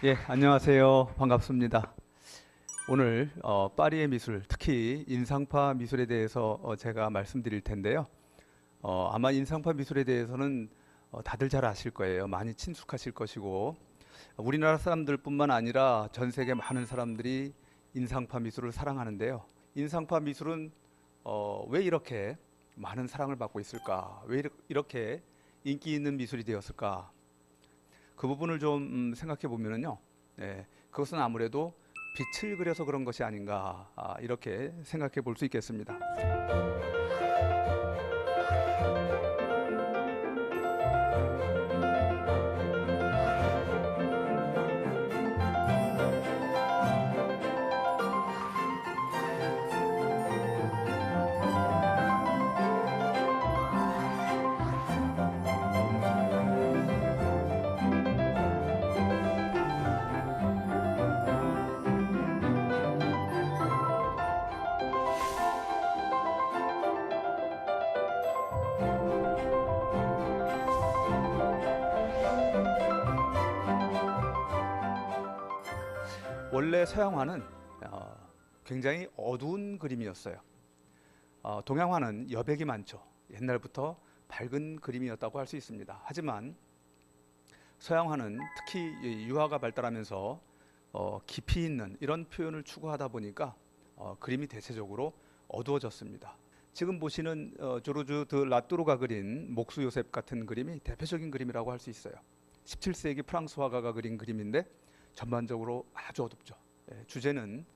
예, 안녕하세요. 반갑습니다. 오늘 파리의 미술, 특히 인상파 미술에 대해서 제가 말씀드릴 텐데요. 아마 인상파 미술에 대해서는 다들 잘 아실 거예요. 많이 친숙하실 것이고, 우리나라 사람들뿐만 아니라 전 세계 많은 사람들이 인상파 미술을 사랑하는데요. 인상파 미술은 왜 이렇게 많은 사랑을 받고 있을까? 왜 이렇게 인기 있는 미술이 되었을까? 그 부분을 좀 생각해 보면은요, 그것은 아무래도 빛을 그려서 그런 것이 아닌가, 이렇게 생각해 볼 수 있겠습니다. 원래 서양화는 굉장히 어두운 그림이었어요. 동양화는 여백이 많죠. 옛날부터 밝은 그림이었다고 할 수 있습니다. 하지만 서양화는 특히 이 유화가 발달하면서 깊이 있는 이런 표현을 추구하다 보니까 그림이 대체적으로 어두워졌습니다. 지금 보시는 조르주 드 라뚜르가 그린 목수 요셉 같은 그림이 대표적인 그림이라고 할 수 있어요. 17세기 프랑스 화가가 그린 그림인데 전반적으로 아주 어둡죠. 주제는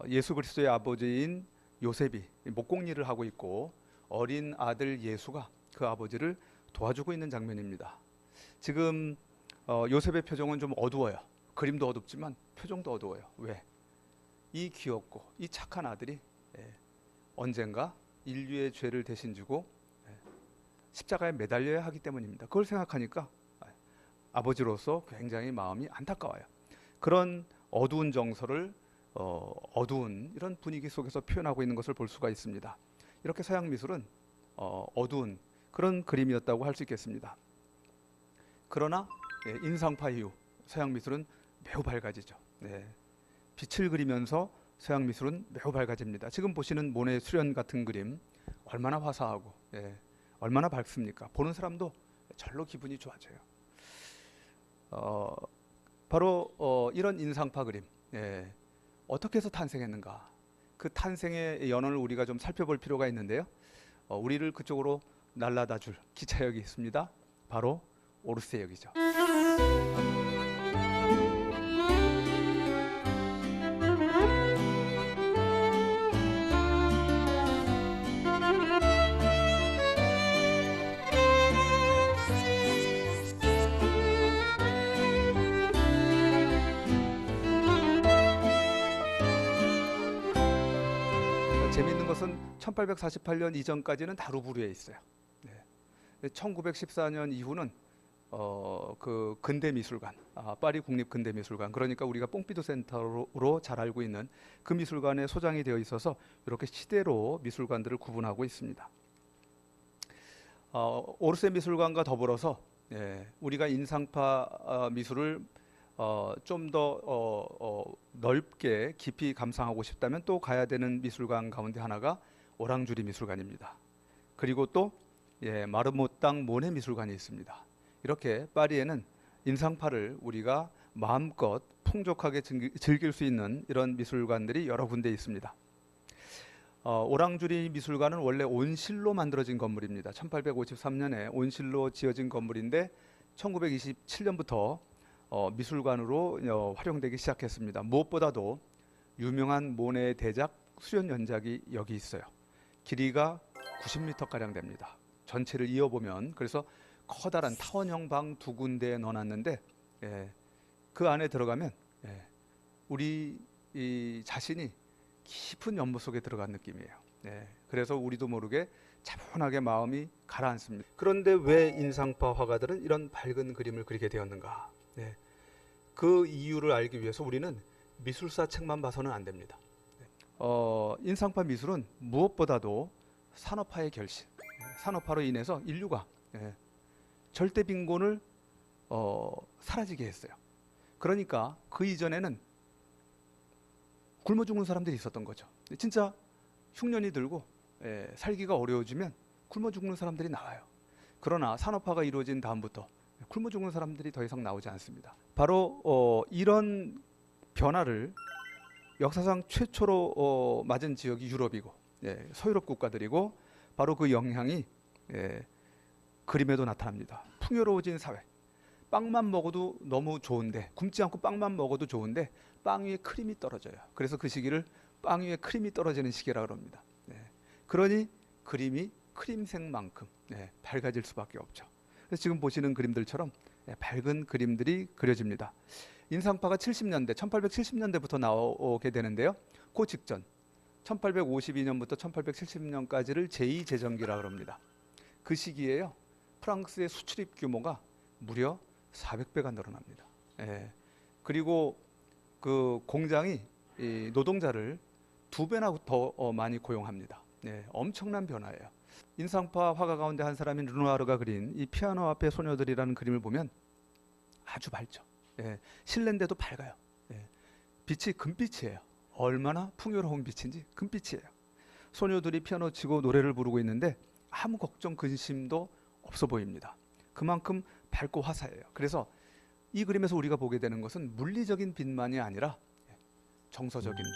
예수 그리스도의 아버지인 요셉이 목공일을 하고 있고 어린 아들 예수가 그 아버지를 도와주고 있는 장면입니다. 지금 요셉의 표정은 좀 어두워요. 그림도 어둡지만 표정도 어두워요. 왜? 이 귀엽고 이 착한 아들이 언젠가 인류의 죄를 대신 지고 십자가에 매달려야 하기 때문입니다. 그걸 생각하니까 아버지로서 굉장히 마음이 안타까워요. 그런 어두운 정서를 어두운 이런 분위기 속에서 표현하고 있는 것을 볼 수가 있습니다. 이렇게 서양 미술은 어두운 그런 그림이었다고 할 수 있겠습니다. 그러나 인상파 이후 서양 미술은 매우 밝아지죠. 빛을 그리면서 서양 미술은 매우 밝아집니다. 지금 보시는 모네 수련 같은 그림 얼마나 화사하고 얼마나 밝습니까? 보는 사람도 절로 기분이 좋아져요. 바로 이런 인상파 그림 어떻게 해서 탄생했는가? 그 탄생의 연원을 우리가 좀 살펴볼 필요가 있는데요. 우리를 그쪽으로 날라다 줄 기차역이 있습니다. 바로 오르세역이죠. 재미있는 것은 1848년 이전까지는 다 루브르에 있어요. 1914년 이후는 그 근대미술관, 파리 국립근대미술관, 그러니까 우리가 뽕피두 센터로 잘 알고 있는 그 미술관에 소장이 되어 있어서 이렇게 시대로 미술관들을 구분하고 있습니다. 오르세 미술관과 더불어서 우리가 인상파 미술을 좀 더 넓게 깊이 감상하고 싶다면 또 가야 되는 미술관 가운데 하나가 오랑주리 미술관입니다. 그리고 또 마르모땅 모네 미술관이 있습니다. 이렇게 파리에는 인상파를 우리가 마음껏 풍족하게 즐길 수 있는 이런 미술관들이 여러 군데 있습니다. 오랑주리 미술관은 원래 온실로 만들어진 건물입니다. 1853년에 온실로 지어진 건물인데 1927년부터 미술관으로 활용되기 시작했습니다. 무엇보다도 유명한 모네의 대작 수련 연작이 여기 있어요. 길이가 90m가량 됩니다. 전체를 이어보면 그래서 커다란 타원형 방 두 군데에 넣어놨는데 그 안에 들어가면 우리 자신이 깊은 연못 속에 들어간 느낌이에요. 그래서 우리도 모르게 차분하게 마음이 가라앉습니다. 그런데 왜 인상파 화가들은 이런 밝은 그림을 그리게 되었는가? 그 이유를 알기 위해서 우리는 미술사 책만 봐서는 안 됩니다. 인상파 미술은 무엇보다도 산업화의 결실, 산업화로 인해서 인류가 절대 빈곤을 사라지게 했어요. 그러니까 그 이전에는 굶어 죽는 사람들이 있었던 거죠. 진짜 흉년이 들고 살기가 어려워지면 굶어 죽는 사람들이 나와요. 그러나 산업화가 이루어진 다음부터 굶어 죽는 사람들이 더 이상 나오지 않습니다. 바로 이런 변화를 역사상 최초로 맞은 지역이 유럽이고 서유럽 국가들이고, 바로 그 영향이 그림에도 나타납니다. 풍요로워진 사회. 빵만 먹어도 너무 좋은데, 굶지 않고 빵만 먹어도 좋은데 빵 위에 크림이 떨어져요. 그래서 그 시기를 빵 위에 크림이 떨어지는 시기라고 합니다. 그러니 그림이 크림색만큼 밝아질 수밖에 없죠. 그래서 지금 보시는 그림들처럼 밝은 그림들이 그려집니다. 인상파가 70년대, 1870년대부터 나오게 되는데요. 그 직전 1852년부터 1870년까지를 제2제정기라고 합니다. 그 시기에요, 프랑스의 수출입 규모가 무려 400배가 늘어납니다. 그리고 그 공장이 이 노동자를 2배나 더 많이 고용합니다. 엄청난 변화예요. 인상파 화가 가운데 한 사람인 르누아르가 그린 이 피아노 앞에 소녀들이라는 그림을 보면 아주 밝죠. 실내인데도 밝아요. 빛이 금빛이에요. 얼마나 풍요로운 빛인지. 금빛이에요. 소녀들이 피아노 치고 노래를 부르고 있는데 아무 걱정 근심도 없어 보입니다. 그만큼 밝고 화사해요. 그래서 이 그림에서 우리가 보게 되는 것은 물리적인 빛만이 아니라 정서적인 빛,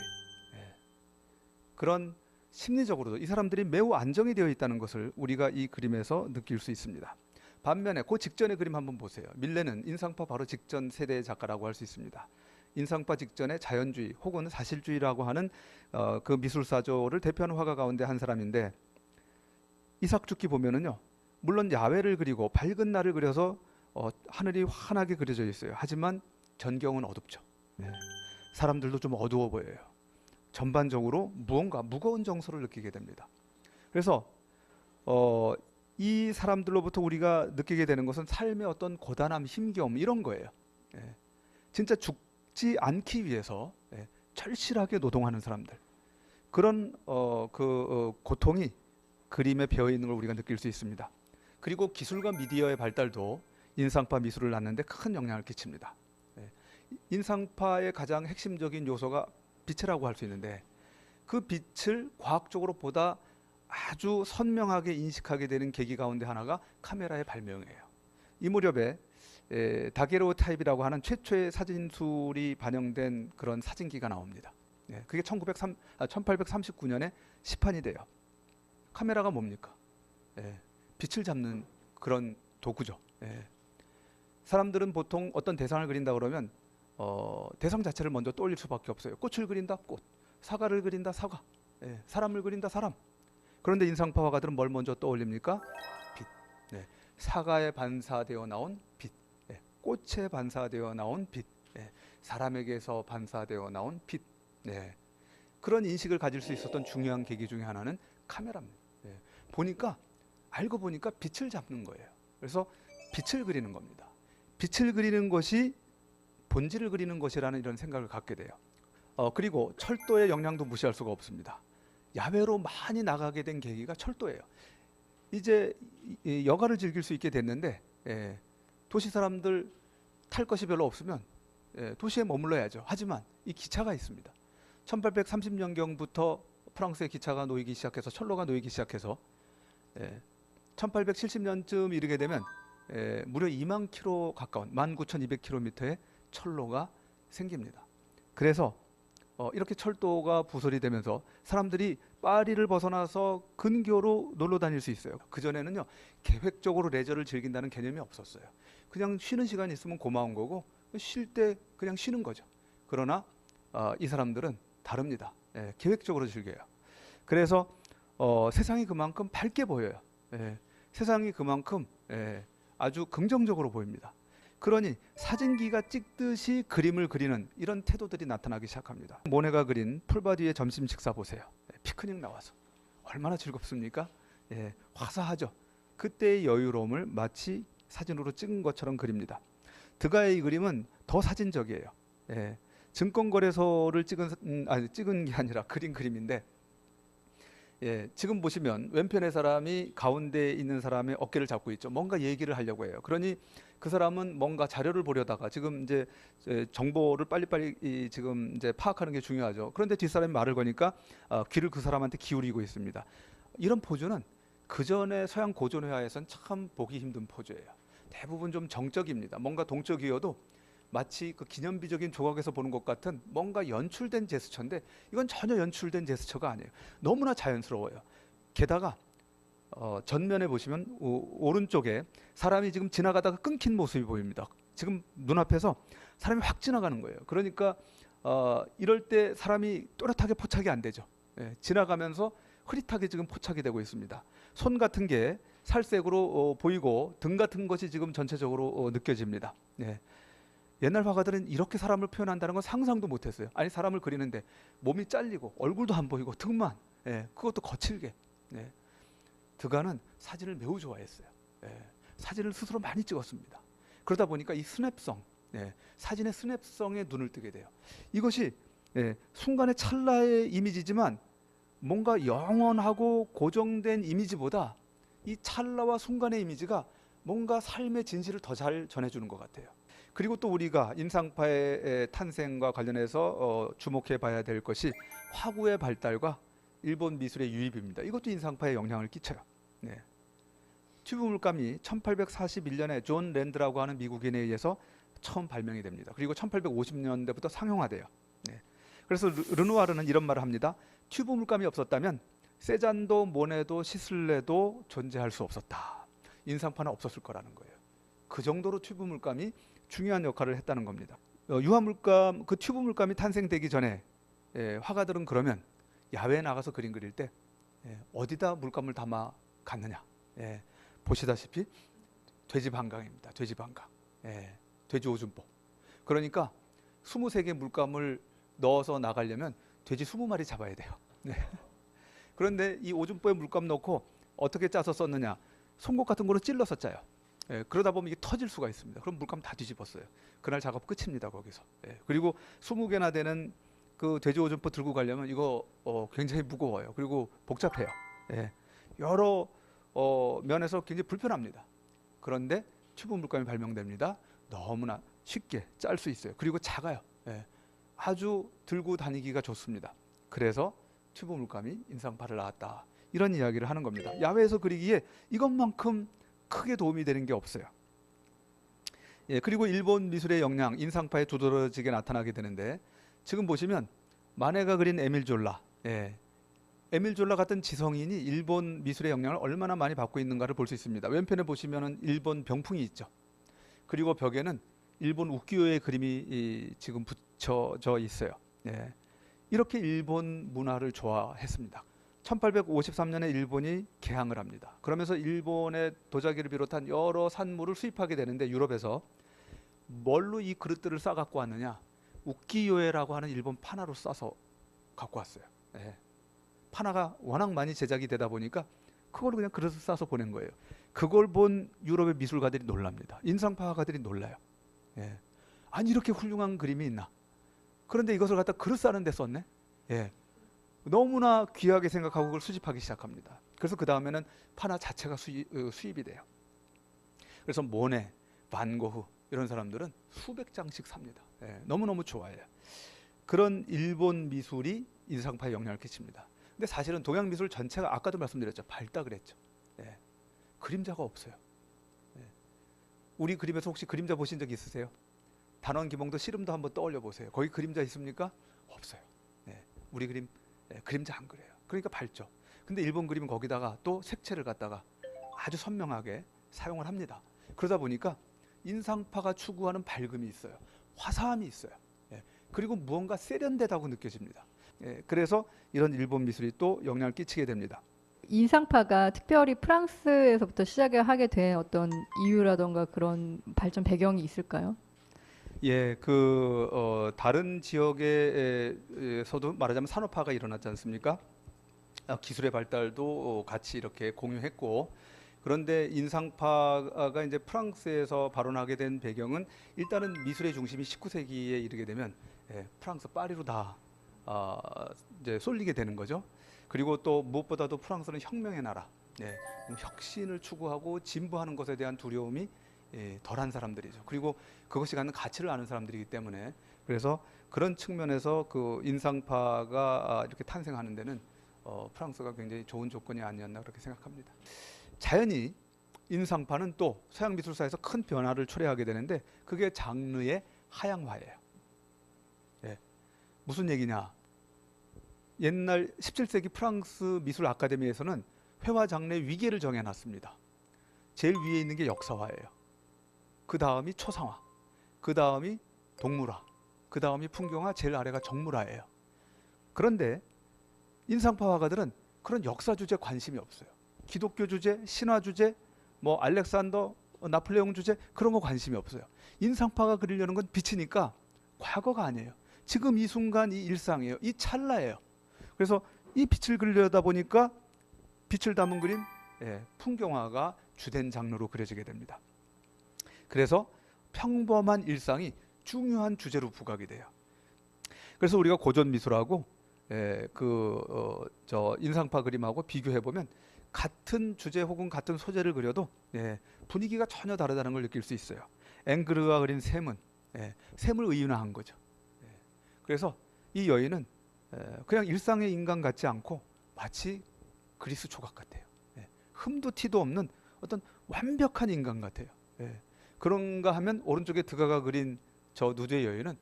그런 심리적으로도 이 사람들이 매우 안정이 되어 있다는 것을 우리가 이 그림에서 느낄 수 있습니다. 반면에 그 직전의 그림 한번 보세요. 밀레는 인상파 바로 직전 세대의 작가라고 할 수 있습니다. 인상파 직전에 자연주의 혹은 사실주의라고 하는 그 미술사조를 대표하는 화가 가운데 한 사람인데, 이삭죽기 보면은요, 물론 야외를 그리고 밝은 날을 그려서 하늘이 환하게 그려져 있어요. 하지만 전경은 어둡죠. 사람들도 좀 어두워 보여요. 전반적으로 무언가 무거운 정서를 느끼게 됩니다. 그래서 이 사람들로부터 우리가 느끼게 되는 것은 삶의 어떤 고단함, 힘겨움, 이런 거예요. 진짜 죽지 않기 위해서 절실하게 노동하는 사람들, 그런 고통이 그림에 배어 있는 걸 우리가 느낄 수 있습니다. 그리고 기술과 미디어의 발달도 인상파 미술을 낳는데 큰 영향을 끼칩니다. 인상파의 가장 핵심적인 요소가 빛이라고 할 수 있는데, 그 빛을 과학적으로 보다 아주 선명하게 인식하게 되는 계기 가운데 하나가 카메라의 발명이에요. 이 무렵에 다게로타입이라고 하는 최초의 사진술이 반영된 그런 사진기가 나옵니다. 그게 1839년에 시판이 돼요. 카메라가 뭡니까? 빛을 잡는 그런 도구죠. 사람들은 보통 어떤 대상을 그린다 그러면 대상 자체를 먼저 떠올릴 수밖에 없어요. 꽃을 그린다, 꽃. 사과를 그린다, 사과. 사람을 그린다, 사람. 그런데 인상파 화가들은 뭘 먼저 떠올립니까? 빛. 사과에 반사되어 나온 빛. 꽃에 반사되어 나온 빛. 사람에게서 반사되어 나온 빛. 그런 인식을 가질 수 있었던 중요한 계기 중에 하나는 카메라입니다. 알고 보니까 빛을 잡는 거예요. 그래서 빛을 그리는 겁니다. 빛을 그리는 것이 본질을 그리는 것이라는 이런 생각을 갖게 돼요. 그리고 철도의 영향도 무시할 수가 없습니다. 야외로 많이 나가게 된 계기가 철도예요. 이제 여가를 즐길 수 있게 됐는데 도시 사람들 탈 것이 별로 없으면 도시에 머물러야죠. 하지만 이 기차가 있습니다. 1830년경부터 프랑스의 기차가 놓이기 시작해서, 철로가 놓이기 시작해서 1870년쯤 이르게 되면 무려 2만 킬로 가까운 19,200km의 철로가 생깁니다. 그래서 이렇게 철도가 부설이 되면서 사람들이 파리를 벗어나서 근교로 놀러 다닐 수 있어요. 그전에는요, 계획적으로 레저를 즐긴다는 개념이 없었어요. 그냥 쉬는 시간이 있으면 고마운 거고, 쉴 때 그냥 쉬는 거죠. 그러나 이 사람들은 다릅니다. 계획적으로 즐겨요. 그래서 세상이 그만큼 밝게 보여요. 세상이 그만큼 아주 긍정적으로 보입니다. 그러니 사진기가 찍듯이 그림을 그리는 이런 태도들이 나타나기 시작합니다. 모네가 그린 풀바디의 점심 식사 보세요. 피크닉 나와서 얼마나 즐겁습니까? 화사하죠. 그때의 여유로움을 마치 사진으로 찍은 것처럼 그립니다. 드가의 이 그림은 더 사진적이에요. 증권거래소를 찍은 게 아니라 그린 그림인데, 예, 지금 보시면 왼편의 사람이 가운데 있는 사람의 어깨를 잡고 있죠. 뭔가 얘기를 하려고 해요. 그러니 그 사람은 뭔가 자료를 보려다가 지금 이제 정보를 빨리빨리 지금 이제 파악하는 게 중요하죠. 그런데 뒷사람이 말을 거니까 귀를 그 사람한테 기울이고 있습니다. 이런 포즈는 그 전에 서양 고전 회화에선 참 보기 힘든 포즈예요. 대부분 좀 정적입니다. 뭔가 동적이어도 마치 그 기념비적인 조각에서 보는 것 같은 뭔가 연출된 제스처인데 이건 전혀 연출된 제스처가 아니에요. 너무나 자연스러워요. 게다가 전면에 보시면 오른쪽에 사람이 지금 지나가다가 끊긴 모습이 보입니다. 지금 눈앞에서 사람이 확 지나가는 거예요. 그러니까 이럴 때 사람이 또렷하게 포착이 안 되죠. 예, 지나가면서 흐릿하게 지금 포착이 되고 있습니다. 손 같은 게 살색으로 보이고 등 같은 것이 지금 전체적으로 느껴집니다. 예. 옛날 화가들은 이렇게 사람을 표현한다는 건 상상도 못했어요. 아니 사람을 그리는데 몸이 잘리고 얼굴도 안 보이고 등만, 예, 그것도 거칠게. 예. 드가는 사진을 매우 좋아했어요. 예. 사진을 스스로 많이 찍었습니다. 그러다 보니까 이 스냅성, 예, 사진의 스냅성에 눈을 뜨게 돼요. 이것이 순간의 찰나의 이미지지만 뭔가 영원하고 고정된 이미지보다 이 찰나와 순간의 이미지가 뭔가 삶의 진실을 더 잘 전해주는 것 같아요. 그리고 또 우리가 인상파의 탄생과 관련해서 주목해 봐야 될 것이 화구의 발달과 일본 미술의 유입입니다. 이것도 인상파에 영향을 끼쳐요. 네. 튜브 물감이 1841년에 존 랜드라고 하는 미국인에 의해서 처음 발명이 됩니다. 그리고 1850년대부터 상용화돼요. 네. 그래서 르누아르는 이런 말을 합니다. 튜브 물감이 없었다면 세잔도, 모네도, 시슬레도 존재할 수 없었다. 인상파는 없었을 거라는 거예요. 그 정도로 튜브 물감이 중요한 역할을 했다는 겁니다. 유화 물감, 그 튜브 물감이 탄생되기 전에 화가들은 그러면 야외에 나가서 그림 그릴 때 어디다 물감을 담아 갔느냐? 보시다시피 돼지 방광입니다. 돼지 방광, 돼지 오줌보. 그러니까 23개 물감을 넣어서 나가려면 돼지 20마리 잡아야 돼요. 네. 그런데 이 오줌보에 물감 넣고 어떻게 짜서 썼느냐? 송곳 같은 거로 찔러서 짜요. 그러다 보면 이게 터질 수가 있습니다. 그럼 물감 다 뒤집었어요. 그날 작업 끝입니다. 거기서. 그리고 20개나 되는 그 돼지 오줌보 들고 가려면 이거 굉장히 무거워요. 그리고 복잡해요. 여러 면에서 굉장히 불편합니다. 그런데 튜브 물감이 발명됩니다. 너무나 쉽게 짤 수 있어요. 그리고 작아요. 아주 들고 다니기가 좋습니다. 그래서 튜브 물감이 인상파를 낳았다. 이런 이야기를 하는 겁니다. 야외에서 그리기에 이것만큼 크게 도움이 되는 게 없어요. 그리고 일본 미술의 영향, 인상파에 두드러지게 나타나게 되는데 지금 보시면 마네가 그린 에밀 졸라, 에밀 졸라 같은 지성인이 일본 미술의 영향을 얼마나 많이 받고 있는가를 볼 수 있습니다. 왼편에 보시면은 일본 병풍이 있죠. 그리고 벽에는 일본 우키요의 그림이 지금 붙여져 있어요. 이렇게 일본 문화를 좋아했습니다. 1853년에 일본이 개항을 합니다. 그러면서 일본의 도자기를 비롯한 여러 산물을 수입하게 되는데 유럽에서 뭘로 이 그릇들을 싸갖고 왔느냐? 우키요에라고 하는 일본 파나로 싸서 갖고 왔어요. 파나가 워낙 많이 제작이 되다 보니까 그걸 그냥 그릇을 싸서 보낸 거예요. 그걸 본 유럽의 미술가들이 놀랍니다. 인상파 화가들이 놀라요. 아니 이렇게 훌륭한 그림이 있나? 그런데 이것을 갖다 그릇 싸는 데 썼네? 너무나 귀하게 생각하고 그걸 수집하기 시작합니다. 그래서 그 다음에는 파나 자체가 수입이 돼요. 그래서 모네, 반 고흐 이런 사람들은 수백 장씩 삽니다. 너무너무 좋아해요. 그런 일본 미술이 인상파에 영향을 끼칩니다. 근데 사실은 동양 미술 전체가 아까도 말씀드렸죠. 밝다 그랬죠. 그림자가 없어요. 우리 그림에서 혹시 그림자 보신 적 있으세요? 단원 기봉도 씨름도 한번 떠올려 보세요. 거기 그림자 있습니까? 없어요. 우리 그림 그림자 안 그려요. 그러니까 밝죠. 근데 일본 그림은 거기다가 또 색채를 갖다가 아주 선명하게 사용을 합니다. 그러다 보니까 인상파가 추구하는 밝음이 있어요. 화사함이 있어요. 그리고 무언가 세련되다고 느껴집니다. 그래서 이런 일본 미술이 또 영향을 끼치게 됩니다. 인상파가 특별히 프랑스에서부터 시작을 하게 된 어떤 이유라던가 그런 발전 배경이 있을까요? 다른 지역에서도 말하자면 산업화가 일어났지 않습니까? 기술의 발달도 같이 이렇게 공유했고, 그런데 인상파가 이제 프랑스에서 발원하게 된 배경은 일단은 미술의 중심이 19세기에 이르게 되면 프랑스 파리로 다 이제 쏠리게 되는 거죠. 그리고 또 무엇보다도 프랑스는 혁명의 나라, 혁신을 추구하고 진보하는 것에 대한 두려움이 덜한 사람들이죠. 그리고 그것이 갖는 가치를 아는 사람들이기 때문에 그래서 그런 측면에서 그 인상파가 이렇게 탄생하는 데는 프랑스가 굉장히 좋은 조건이 아니었나 그렇게 생각합니다. 자연히 인상파는 또 서양 미술사에서 큰 변화를 초래하게 되는데 그게 장르의 하향화예요. 무슨 얘기냐? 옛날 17세기 프랑스 미술 아카데미에서는 회화 장르의 위계를 정해놨습니다. 제일 위에 있는 게 역사화예요. 그 다음이 초상화, 그 다음이 동물화, 그 다음이 풍경화, 제일 아래가 정물화예요. 그런데 인상파 화가들은 그런 역사 주제에 관심이 없어요. 기독교 주제, 신화 주제, 뭐 알렉산더, 나폴레옹 주제 그런 거 관심이 없어요. 인상파가 그리려는 건 빛이니까 과거가 아니에요. 지금 이 순간 이 일상이에요. 이 찰나예요. 그래서 이 빛을 그리려다 보니까 빛을 담은 그림, 풍경화가 주된 장르로 그려지게 됩니다. 그래서 평범한 일상이 중요한 주제로 부각이 돼요. 그래서 우리가 고전 미술하고 인상파 그림하고 비교해 보면 같은 주제 혹은 같은 소재를 그려도 분위기가 전혀 다르다는 걸 느낄 수 있어요. 앵그르가 그린 샘은 샘을 의인화한 거죠. 그래서 이 여인은 그냥 일상의 인간 같지 않고 마치 그리스 조각 같아요. 흠도 티도 없는 어떤 완벽한 인간 같아요. 그런가 하면 오른쪽에 드가가 그린 저 누드의 여인은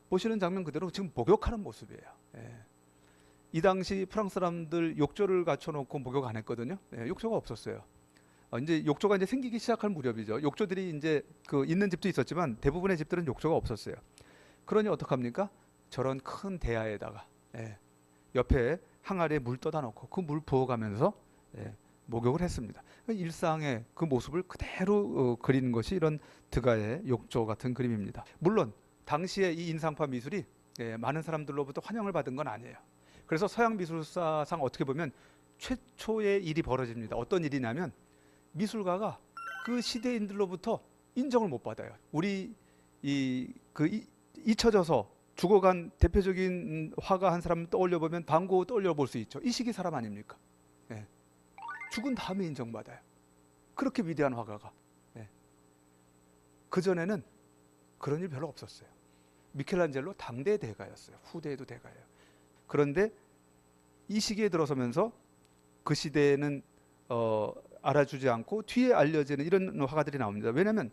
보시는 장면 그대로 지금 목욕하는 모습이에요. 이 당시 프랑스 사람들 욕조를 갖춰놓고 목욕 안 했거든요. 욕조가 없었어요. 이제 욕조가 이제 생기기 시작할 무렵이죠. 욕조들이 이제 그 있는 집도 있었지만 대부분의 집들은 욕조가 없었어요. 그러니 어떡합니까? 저런 큰 대야에다가 옆에 항아리에 물 떠다 놓고 그 물 부어가면서 목욕을 했습니다. 일상의 그 모습을 그대로 그리는 것이 이런 드가의 욕조 같은 그림입니다. 물론 당시에 이 인상파 미술이 많은 사람들로부터 환영을 받은 건 아니에요. 그래서 서양 미술사상 어떻게 보면 최초의 일이 벌어집니다. 어떤 일이냐면 미술가가 그 시대인들로부터 인정을 못 받아요. 우리 잊혀져서 죽어간 대표적인 화가 한 사람 떠올려 보면 반 고흐 떠올려 볼 수 있죠. 이 시기 사람 아닙니까? 죽은 다음에 인정받아요. 그렇게 위대한 화가가. 그 전에는 그런 일 별로 없었어요. 미켈란젤로 당대의 대가였어요. 후대에도 대가예요. 그런데 이 시기에 들어서면서 그 시대에는 알아주지 않고 뒤에 알려지는 이런 화가들이 나옵니다. 왜냐하면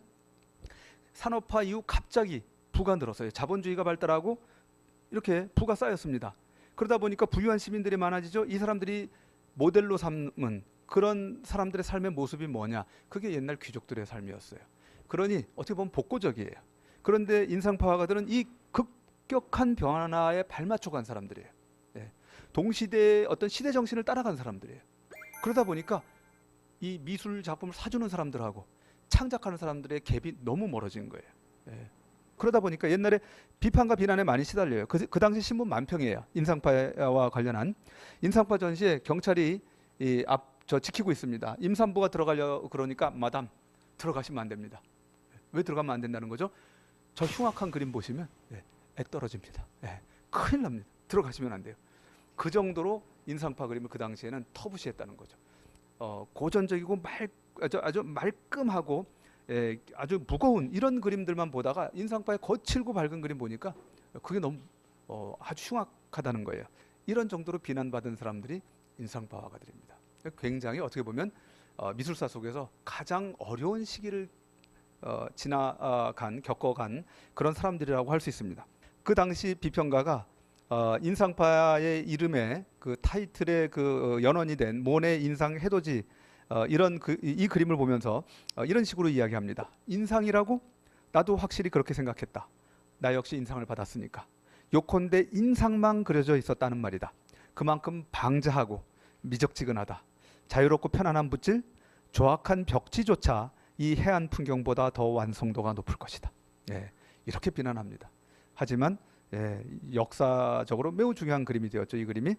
산업화 이후 갑자기 부가 늘었어요. 자본주의가 발달하고 이렇게 부가 쌓였습니다. 그러다 보니까 부유한 시민들이 많아지죠. 이 사람들이 모델로 삼은 그런 사람들의 삶의 모습이 뭐냐? 그게 옛날 귀족들의 삶이었어요. 그러니 어떻게 보면 복고적이에요. 그런데 인상파 화가들은 이 급격한 변화에 발맞춰 간 사람들이에요. 동시대의 어떤 시대 정신을 따라간 사람들이에요. 그러다 보니까 이 미술 작품을 사주는 사람들하고 창작하는 사람들의 갭이 너무 멀어진 거예요. 그러다 보니까 옛날에 비판과 비난에 많이 시달려요. 그 당시 신문 만평이에요. 인상파와 관련한 인상파 전시에 경찰이 지키고 있습니다. 임산부가 들어가려 그러니까 마담 들어가시면 안 됩니다. 왜 들어가면 안 된다는 거죠? 저 흉악한 그림 보시면 애 떨어집니다. 큰일 납니다. 들어가시면 안 돼요. 그 정도로 인상파 그림을 그 당시에는 터부시했다는 거죠. 고전적이고 아주 말끔하고 아주 무거운 이런 그림들만 보다가 인상파의 거칠고 밝은 그림 보니까 그게 너무 아주 흉악하다는 거예요. 이런 정도로 비난받은 사람들이 인상파 화가들입니다. 굉장히 어떻게 보면 미술사 속에서 가장 어려운 시기를 겪어간 그런 사람들이라고 할 수 있습니다. 그 당시 비평가가 인상파의 이름에 그 타이틀의 그 연원이 된 모네 인상 해돋이 이 그림을 보면서 이런 식으로 이야기합니다. 인상이라고? 나도 확실히 그렇게 생각했다. 나 역시 인상을 받았으니까. 요컨대 인상만 그려져 있었다는 말이다. 그만큼 방자하고 미적지근하다. 자유롭고 편안한 붓질, 조악한 벽지조차 이 해안 풍경보다 더 완성도가 높을 것이다. 이렇게 비난합니다. 하지만 역사적으로 매우 중요한 그림이 되었죠. 이 그림이.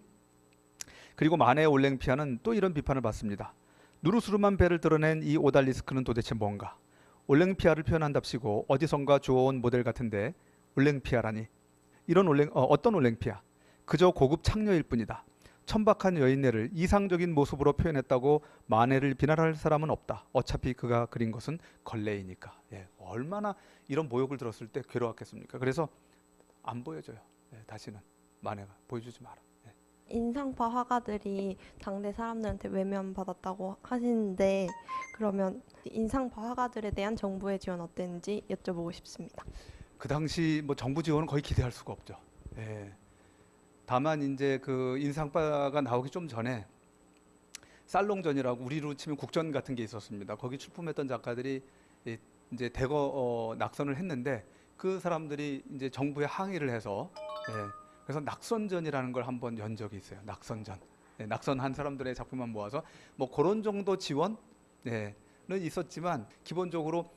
그리고 마네의 올랭피아는 또 이런 비판을 받습니다. 누르스름한 배를 드러낸 이 오달리스크는 도대체 뭔가? 올랭피아를 표현한답시고 어디선가 주워온 모델 같은데 올랭피아라니? 이런 어떤 올랭피아? 그저 고급 창녀일 뿐이다. 천박한 여인네를 이상적인 모습으로 표현했다고 마네를 비난할 사람은 없다. 어차피 그가 그린 것은 걸레이니까. 예, 얼마나 이런 모욕을 들었을 때 괴로웠겠습니까? 그래서 안 보여줘요. 예, 다시는 마네가 보여주지 마라. 예. 인상파 화가들이 당대 사람들한테 외면받았다고 하시는데 그러면 인상파 화가들에 대한 정부의 지원 어땠는지 여쭤보고 싶습니다. 그 당시 뭐 정부 지원은 거의 기대할 수가 없죠. 예. 다만 이제 그 인상파가 나오기 좀 전에 살롱전이라고 우리로 치면 국전 같은 게 있었습니다. 거기 출품했던 작가들이 이제 대거 낙선을 했는데 그 사람들이 이제 정부에 항의를 해서 그래서 낙선전이라는 걸 한번 연 적이 있어요. 낙선전. 낙선한 사람들의 작품만 모아서 뭐 그런 정도 지원은 있었지만 기본적으로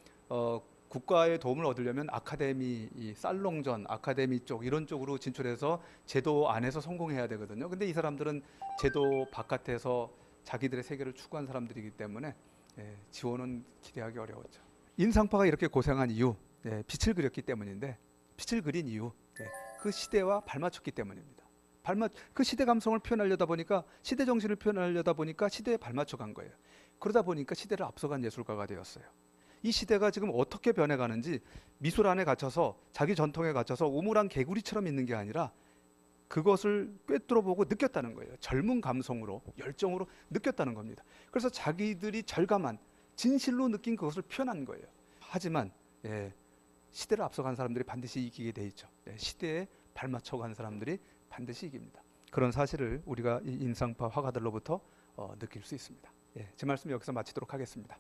국가의 도움을 얻으려면 아카데미, 이 살롱전, 아카데미 쪽 이런 쪽으로 진출해서 제도 안에서 성공해야 되거든요. 근데 이 사람들은 제도 바깥에서 자기들의 세계를 추구한 사람들이기 때문에 지원은 기대하기 어려웠죠. 인상파가 이렇게 고생한 이유, 빛을 그렸기 때문인데 빛을 그린 이유, 그 시대와 발맞췄기 때문입니다. 그 시대 감성을 표현하려다 보니까 시대 정신을 표현하려다 보니까 시대에 발맞춰 간 거예요. 그러다 보니까 시대를 앞서간 예술가가 되었어요. 이 시대가 지금 어떻게 변해가는지 미술 안에 갇혀서 자기 전통에 갇혀서 우물안 개구리처럼 있는 게 아니라 그것을 꿰뚫어보고 느꼈다는 거예요. 젊은 감성으로 열정으로 느꼈다는 겁니다. 그래서 자기들이 절감한 진실로 느낀 그것을 표현한 거예요. 하지만 시대를 앞서간 사람들이 반드시 이기게 돼 있죠. 시대에 발맞춰간 사람들이 반드시 이깁니다. 그런 사실을 우리가 이 인상파 화가들로부터 느낄 수 있습니다. 제 말씀 여기서 마치도록 하겠습니다.